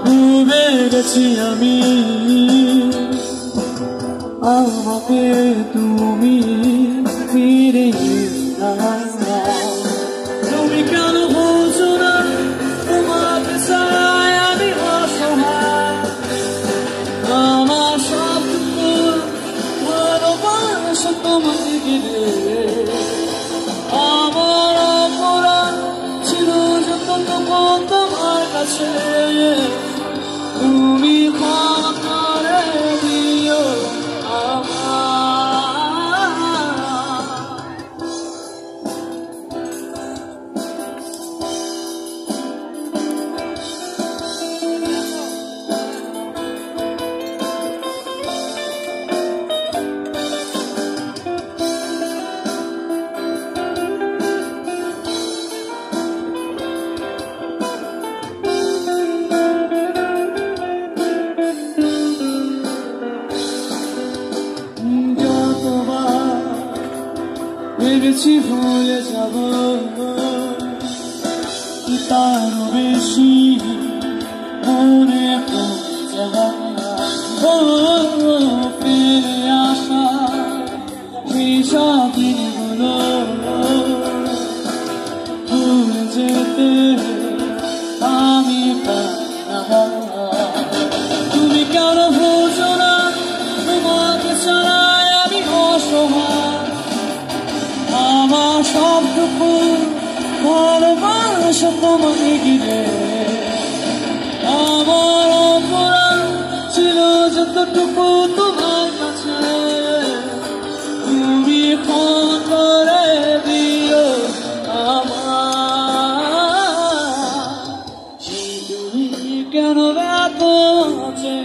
ডুবে গেছি আমি, আমাকে তুমি ফিরে তুমি কেন বলছো না তোমাকে চাই আমি অসহায়, আমার সবটুকু ভালোবাসা তোমাকে ঘিরে, আমার অপরাধ ছিল যতটুকু তোমার কাছে, তুমি ক্ষমা করে দিও ভেবেছি ভুলে যাব, তারও বেশি মনে পড়ে যাওয়া, ফিরে আসা এইসব দিনগুলো ভুলে যেতে আমি পারি না। তুমি কেন বুঝো না তোমাকে ছাড়াই আমি অসহায়, আমার সবটুকু ভালোবাসা তোমাকে ঘিরে, আমার অপরাধ ছিল যতটুকু তোমার কাছে, তুমি ক্ষমা করে দিও আমার। তুমি কেন ব্যথা আছে